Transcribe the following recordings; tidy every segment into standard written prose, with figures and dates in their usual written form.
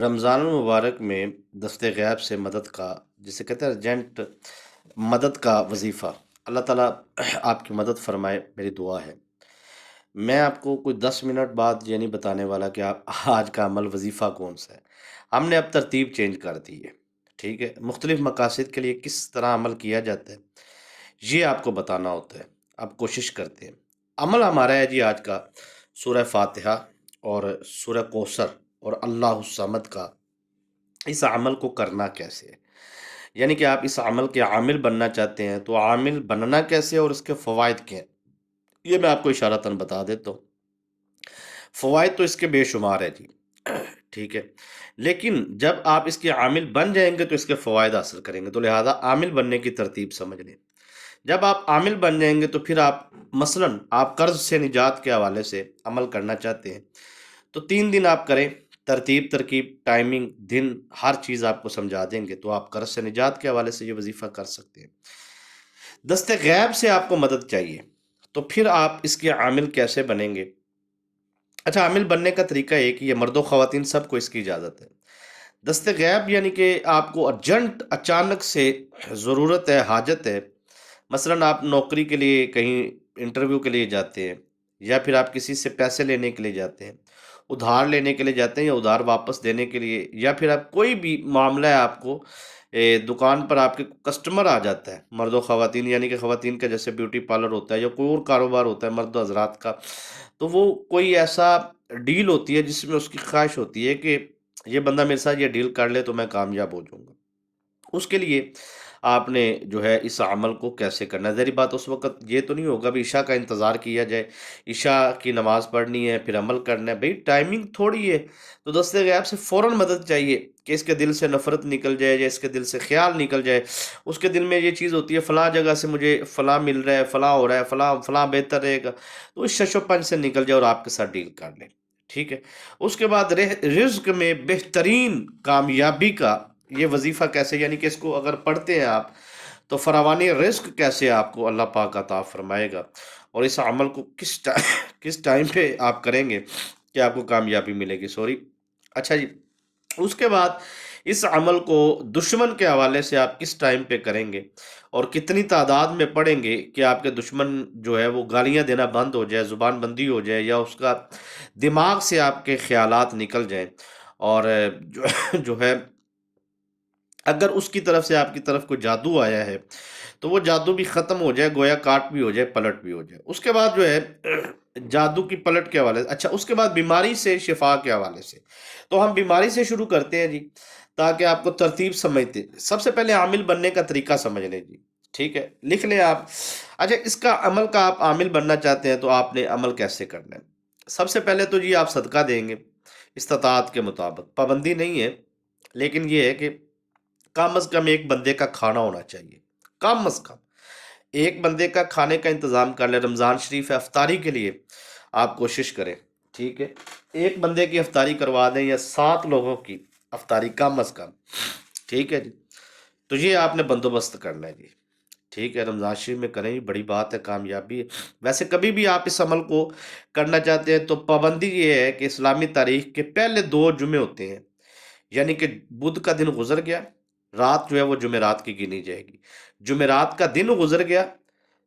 رمضان المبارک میں دست غیب سے مدد کا جسے کہتے ہیں ارجنٹ مدد کا وظیفہ اللہ تعالیٰ آپ کی مدد فرمائے، میری دعا ہے۔ میں آپ کو کوئی 10 منٹ بعد یہ نہیں بتانے والا کہ آپ آج کا عمل وظیفہ کون سا ہے۔ ہم نے اب ترتیب چینج کر دی ہے، ٹھیک ہے؟ مختلف مقاصد کے لیے کس طرح عمل کیا جاتا ہے یہ آپ کو بتانا ہوتا ہے۔ آپ کوشش کرتے ہیں۔ عمل ہمارا ہے جی آج کا سورہ فاتحہ اور سورہ کوثر اور اللہ الصمد کا۔ اس عمل کو کرنا کیسے ہے، یعنی کہ آپ اس عمل کے عامل بننا چاہتے ہیں تو عامل بننا کیسے ہے اور اس کے فوائد کیا ہیں، یہ میں آپ کو اشارتاً بتا دیتا ہوں۔ فوائد تو اس کے بے شمار ہے جی، ٹھیک ہے، لیکن جب آپ اس کے عامل بن جائیں گے تو اس کے فوائد حاصل کریں گے، تو لہذا عامل بننے کی ترتیب سمجھ لیں۔ جب آپ عامل بن جائیں گے تو پھر آپ مثلاً آپ قرض سے نجات کے حوالے سے عمل کرنا چاہتے ہیں تو 3 دن آپ کریں، ترتیب ترکیب ٹائمنگ دن ہر چیز آپ کو سمجھا دیں گے تو آپ قرض سے نجات کے حوالے سے یہ وظیفہ کر سکتے ہیں۔ دست غیب سے آپ کو مدد چاہیے تو پھر آپ اس کے عامل کیسے بنیں گے؟ اچھا، عامل بننے کا طریقہ ایک ہی ہے، مرد و خواتین سب کو اس کی اجازت ہے۔ دست غیب یعنی کہ آپ کو ارجنٹ اچانک سے ضرورت ہے، حاجت ہے، مثلاً آپ نوکری کے لیے کہیں انٹرویو کے لیے جاتے ہیں، یا پھر آپ کسی سے پیسے لینے کے لیے جاتے ہیں، ادھار لینے کے لیے جاتے ہیں یا ادھار واپس دینے کے لیے، یا پھر آپ کوئی بھی معاملہ ہے آپ کو دکان پر آپ کے کسٹمر آ جاتا ہے، مرد و خواتین یعنی کہ خواتین کا جیسے بیوٹی پارلر ہوتا ہے یا کوئی اور کاروبار ہوتا ہے مرد و حضرات کا، تو وہ کوئی ایسا ڈیل ہوتی ہے جس میں اس کی خواہش ہوتی ہے کہ یہ بندہ میرے ساتھ یہ ڈیل کر لے تو میں کامیاب ہو جاؤں گا۔ اس کے لیے آپ نے جو ہے اس عمل کو کیسے کرنا ہے، ظاہری بات اس وقت یہ تو نہیں ہوگا بھی عشاء کا انتظار کیا جائے، عشاء کی نماز پڑھنی ہے پھر عمل کرنا ہے، بھئی ٹائمنگ تھوڑی ہے، تو دست غیب سے فوراً مدد چاہیے کہ اس کے دل سے نفرت نکل جائے یا اس کے دل سے خیال نکل جائے، اس کے دل میں یہ چیز ہوتی ہے فلاں جگہ سے مجھے فلاں مل رہا ہے، فلاں ہو رہا ہے، فلاں فلاں بہتر رہے گا، تو اس شش و پنج سے نکل جائے اور آپ کے ساتھ ڈیل کر لیں، ٹھیک ہے۔ اس کے بعد رزق میں بہترین کامیابی کا یہ وظیفہ کیسے، یعنی کہ اس کو اگر پڑھتے ہیں آپ تو فراوانی رزق کیسے آپ کو اللہ پاک عطا فرمائے گا، اور اس عمل کو کس ٹائم پہ آپ کریں گے کہ آپ کو کامیابی ملے گی، سوری۔ اچھا جی، اس کے بعد اس عمل کو دشمن کے حوالے سے آپ کس ٹائم پہ کریں گے اور کتنی تعداد میں پڑھیں گے کہ آپ کے دشمن جو ہے وہ گالیاں دینا بند ہو جائے، زبان بندی ہو جائے، یا اس کا دماغ سے آپ کے خیالات نکل جائیں، اور جو ہے اگر اس کی طرف سے آپ کی طرف کوئی جادو آیا ہے تو وہ جادو بھی ختم ہو جائے، گویا کاٹ بھی ہو جائے، پلٹ بھی ہو جائے۔ اس کے بعد جو ہے جادو کی پلٹ کے حوالے سے، اچھا اس کے بعد بیماری سے شفا کے حوالے سے، تو ہم بیماری سے شروع کرتے ہیں جی، تاکہ آپ کو ترتیب سمجھتے، سب سے پہلے عامل بننے کا طریقہ سمجھ لیں جی، ٹھیک ہے، لکھ لیں آپ۔ اچھا، اس کا عمل کا آپ عامل بننا چاہتے ہیں تو آپ نے عمل کیسے کرنا ہے؟ سب سے پہلے تو جی آپ صدقہ دیں گے استطاعت کے مطابق، پابندی نہیں ہے، لیکن یہ ہے کہ کم از کم ایک بندے کا کھانا ہونا چاہیے، کم از کم ایک بندے کا کھانے کا انتظام کر لیں۔ رمضان شریف ہے، افطاری کے لیے آپ کوشش کریں، ٹھیک ہے، ایک بندے کی افطاری کروا دیں یا 7 لوگوں کی افطاری کم از کم، ٹھیک ہے جی، تو یہ آپ نے بندوبست کرنا ہے جی، ٹھیک ہے، رمضان شریف میں کریں، یہ بڑی بات ہے، کامیابی ہے۔ ویسے کبھی بھی آپ اس عمل کو کرنا چاہتے ہیں تو پابندی یہ ہے کہ اسلامی تاریخ کے پہلے 2 جمعے ہوتے ہیں، یعنی کہ بدھ کا دن گزر گیا، رات جو ہے وہ جمعرات کی گنی جائے گی، جمعرات کا دن گزر گیا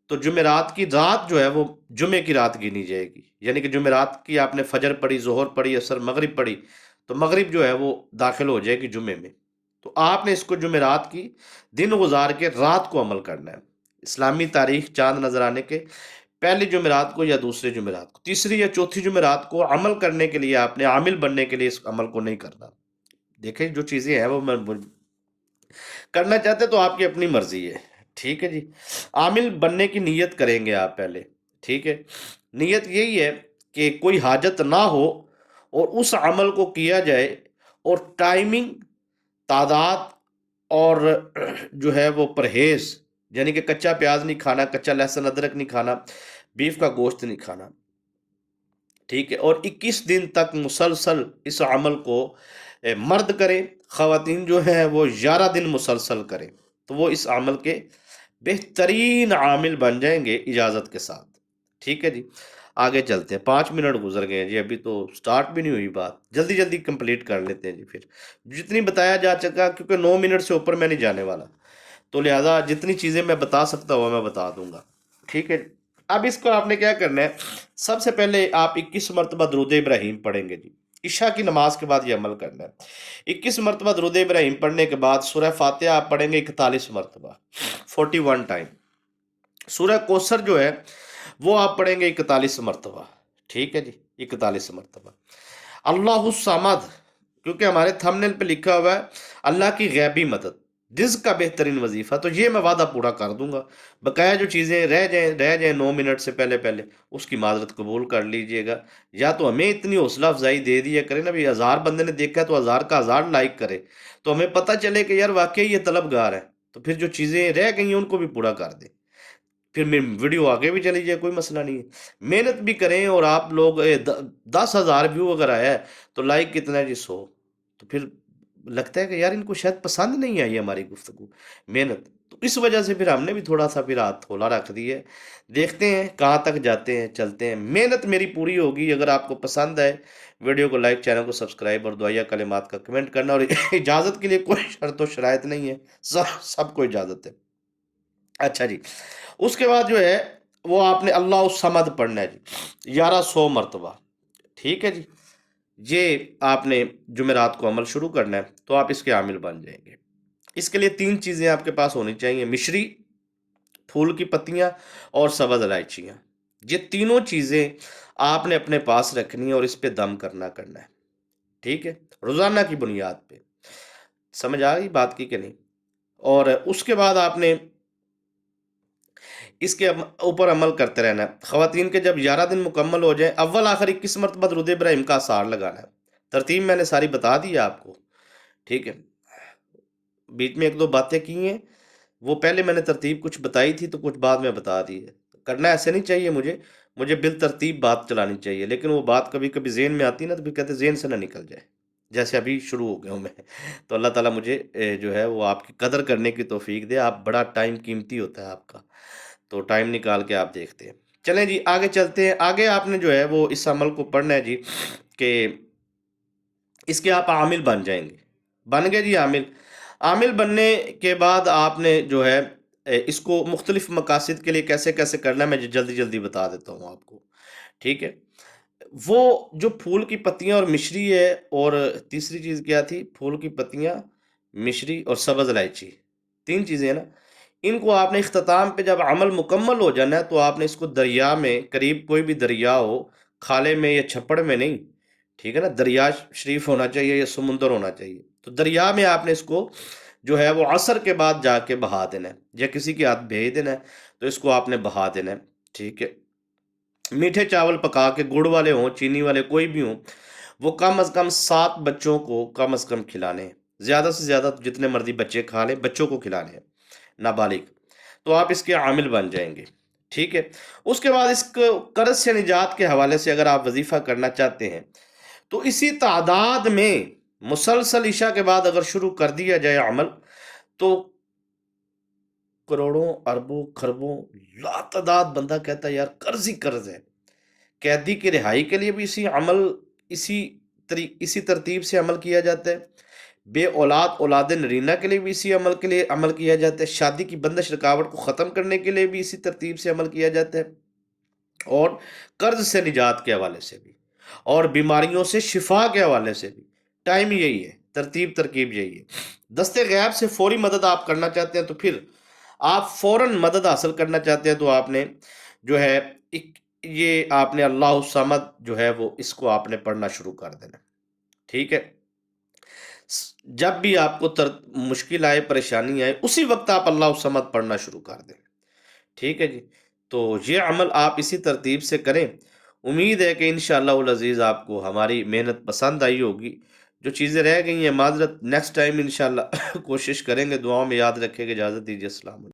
تو جمعرات کی رات جو ہے وہ جمعے کی رات گنی جائے گی، یعنی کہ جمعرات کی آپ نے فجر پڑھی، ظہر پڑھی، عصر، مغرب پڑھی، تو مغرب جو ہے وہ داخل ہو جائے گی جمعے میں، تو آپ نے اس کو جمعرات کی دن گزار کے رات کو عمل کرنا ہے۔ اسلامی تاریخ چاند نظر آنے کے پہلی جمعرات کو یا دوسری جمعرات کو، تیسری یا چوتھی جمعرات کو عمل کرنے کے لیے آپ نے عامل بننے کے لیے اس عمل کو نہیں کرنا۔ دیکھیں جو چیزیں ہیں وہ میں کرنا چاہتے تو آپ کی اپنی مرضی ہے، ٹھیک ہے جی۔ عامل بننے کی نیت کریں گے آپ پہلے، ٹھیک ہے، نیت یہی ہے کہ کوئی حاجت نہ ہو اور اس عمل کو کیا جائے، اور ٹائمنگ، تعداد، اور جو ہے وہ پرہیز، یعنی کہ کچا پیاز نہیں کھانا، کچا لہسن ادرک نہیں کھانا، بیف کا گوشت نہیں کھانا، ٹھیک ہے، اور 21 دن تک مسلسل اس عمل کو مرد کریں، خواتین جو ہیں وہ 11 دن مسلسل کریں، تو وہ اس عمل کے بہترین عامل بن جائیں گے اجازت کے ساتھ، ٹھیک ہے جی۔ آگے چلتے ہیں، 5 منٹ گزر گئے ہیں جی، ابھی تو سٹارٹ بھی نہیں ہوئی بات، جلدی جلدی کمپلیٹ کر لیتے ہیں جی پھر، جتنی بتایا جا چکا، کیونکہ 9 منٹ سے اوپر میں نہیں جانے والا، تو لہٰذا جتنی چیزیں میں بتا سکتا ہوں میں بتا دوں گا، ٹھیک ہے۔ اب اس کو آپ نے کیا کرنا ہے، سب سے پہلے آپ 21 مرتبہ درود ابراہیم پڑھیں گے جی، عشاء کی نماز کے بعد یہ عمل کرنا ہے۔ 21 مرتبہ درود ابراہیم پڑھنے کے بعد سورہ فاتحہ آپ پڑھیں گے 41 مرتبہ، 41 ٹائم۔ سورہ کوثر جو ہے وہ آپ پڑھیں گے 41 مرتبہ، ٹھیک ہے جی، 41 مرتبہ۔ اللہ الصمد، کیونکہ ہمارے تھمبنیل پہ لکھا ہوا ہے اللہ کی غیبی مدد، رزق کا بہترین وظیفہ، تو یہ میں وعدہ پورا کر دوں گا۔ بقایا جو چیزیں رہ جائیں 9 منٹ سے پہلے پہلے، اس کی معذرت قبول کر لیجئے گا، یا تو ہمیں اتنی حوصلہ افزائی دے دیا کرے نا بھی، 1000 بندے نے دیکھا ہے تو 1000 کا 1000 لائک کرے، تو ہمیں پتہ چلے کہ یار واقعی یہ طلبگار ہے، تو پھر جو چیزیں رہ گئی ہیں ان کو بھی پورا کر دیں، پھر میری ویڈیو آگے بھی چلی جائے، کوئی مسئلہ نہیں ہے۔ محنت بھی کریں، اور آپ لوگ 10,000 ویو اگر آیا ہے تو لائک کتنا ہے جی، 100، تو پھر لگتا ہے کہ یار ان کو شاید پسند نہیں آئی ہماری گفتگو، محنت، تو اس وجہ سے پھر ہم نے بھی تھوڑا سا پھر ہاتھ تھولا رکھ دی ہے، دیکھتے ہیں کہاں تک جاتے ہیں، چلتے ہیں، محنت میری پوری ہوگی۔ اگر آپ کو پسند ہے ویڈیو کو لائک، چینل کو سبسکرائب، اور دعائیہ کلمات کا کمنٹ کرنا، اور اجازت کے لیے کوئی شرط و شرائط نہیں ہے، سب کو اجازت ہے۔ اچھا جی، اس کے بعد جو ہے وہ آپ نے اللہ الصمد پڑھنا ہے جی، 1100 مرتبہ، ٹھیک ہے جی۔ یہ آپ نے جمعرات کو عمل شروع کرنا ہے، تو آپ اس کے عامل بن جائیں گے۔ اس کے لیے 3 چیزیں آپ کے پاس ہونی چاہیے، مشری، پھول کی پتیاں، اور سبز الائچیاں، یہ تینوں چیزیں آپ نے اپنے پاس رکھنی ہے، اور اس پہ دم کرنا ہے، ٹھیک ہے، روزانہ کی بنیاد پہ۔ سمجھ آ رہی بات کی کہ نہیں؟ اور اس کے بعد آپ نے اس کے اوپر عمل کرتے رہنا ہے۔ خواتین کے جب 11 دن مکمل ہو جائیں، اول آخر 21 مرتبہ درود ابراہیم کا اثار لگانا ہے۔ ترتیب میں نے ساری بتا دی ہے آپ کو، ٹھیک ہے، بیچ میں 1-2 باتیں کی ہیں، وہ پہلے میں نے ترتیب کچھ بتائی تھی تو کچھ بعد میں بتا دی ہے۔ کرنا ایسے نہیں چاہیے، مجھے بالترتیب بات چلانی چاہیے، لیکن وہ بات کبھی کبھی ذہن میں آتی نا، تو پھر کہتے ذہن سے نہ نکل جائے، جیسے ابھی شروع ہو گیا ہوں میں، تو اللہ تعالیٰ مجھے جو ہے وہ آپ کی قدر کرنے کی توفیق دے، آپ بڑا ٹائم قیمتی ہوتا ہے آپ کا، تو ٹائم نکال کے آپ دیکھتے ہیں۔ چلیں جی آگے چلتے ہیں، آگے آپ نے جو ہے وہ اس عمل کو پڑھنا ہے جی، کہ اس کے آپ عامل بن جائیں گے، بن گئے جی عامل۔ عامل بننے کے بعد آپ نے جو ہے اس کو مختلف مقاصد کے لیے کیسے کیسے کرنا ہے، میں جلدی جلدی بتا دیتا ہوں آپ کو، ٹھیک ہے۔ وہ جو پھول کی پتیاں اور مشری ہے، اور تیسری چیز کیا تھی، پھول کی پتیاں، مشری اور سبز الائچی، 3 چیزیں ہیں نا، ان کو آپ نے اختتام پہ جب عمل مکمل ہو جانا ہے، تو آپ نے اس کو دریا میں، قریب کوئی بھی دریا ہو، کھالے میں یا چھپڑ میں نہیں، ٹھیک ہے نا، دریا شریف ہونا چاہیے یا سمندر ہونا چاہیے، تو دریا میں آپ نے اس کو جو ہے وہ عصر کے بعد جا کے بہا دینا ہے، یا کسی کے ہاتھ بھیج دینا ہے، تو اس کو آپ نے بہا دینا ہے، ٹھیک ہے۔ میٹھے چاول پکا کے، گڑ والے ہوں چینی والے کوئی بھی ہوں، وہ کم از کم 7 بچوں کو کم از کم کھلانے ہیں، زیادہ سے زیادہ جتنے مرضی بچے کھا لیں، بچوں کو کھلانے ہیں، نابالغ، تو آپ اس کے عامل بن جائیں گے، ٹھیک ہے۔ اس کے بعد اس کو قرض سے نجات کے حوالے سے اگر آپ وظیفہ کرنا چاہتے ہیں، تو اسی تعداد میں مسلسل عشاء کے بعد اگر شروع کر دیا جائے عمل، تو کروڑوں، اربوں، خربوں، لاتعداد بندہ کہتا ہے یار قرض ہی قرض ہے۔ قیدی کی رہائی کے لیے بھی اسی اسی ترتیب سے عمل کیا جاتا ہے، بے اولاد اولاد نرینہ کے لیے بھی اسی عمل کے لیے عمل کیا جاتا ہے، شادی کی بندش رکاوٹ کو ختم کرنے کے لیے بھی اسی ترتیب سے عمل کیا جاتا ہے، اور قرض سے نجات کے حوالے سے بھی، اور بیماریوں سے شفا کے حوالے سے بھی، ٹائم یہی ہے، ترکیب یہی ہے۔ دست غیب سے فوری مدد آپ کرنا چاہتے ہیں، تو پھر آپ فوراً مدد حاصل کرنا چاہتے ہیں، تو آپ نے جو ہے یہ آپ نے اللہ الصمد جو ہے وہ اس کو آپ نے پڑھنا شروع کر دینا، ٹھیک ہے۔ جب بھی آپ کو مشکل آئے، پریشانی آئے، اسی وقت آپ اللہ الصمد پڑھنا شروع کر دیں، ٹھیک ہے جی۔ تو یہ عمل آپ اسی ترتیب سے کریں، امید ہے کہ انشاءاللہ العزیز آپ کو ہماری محنت پسند آئی ہوگی۔ جو چیزیں رہ گئی ہیں معذرت، نیکسٹ ٹائم انشاءاللہ کوشش کریں گے، دعاؤں میں یاد رکھیں گے۔ اجازت دیجیے، السلام علیکم۔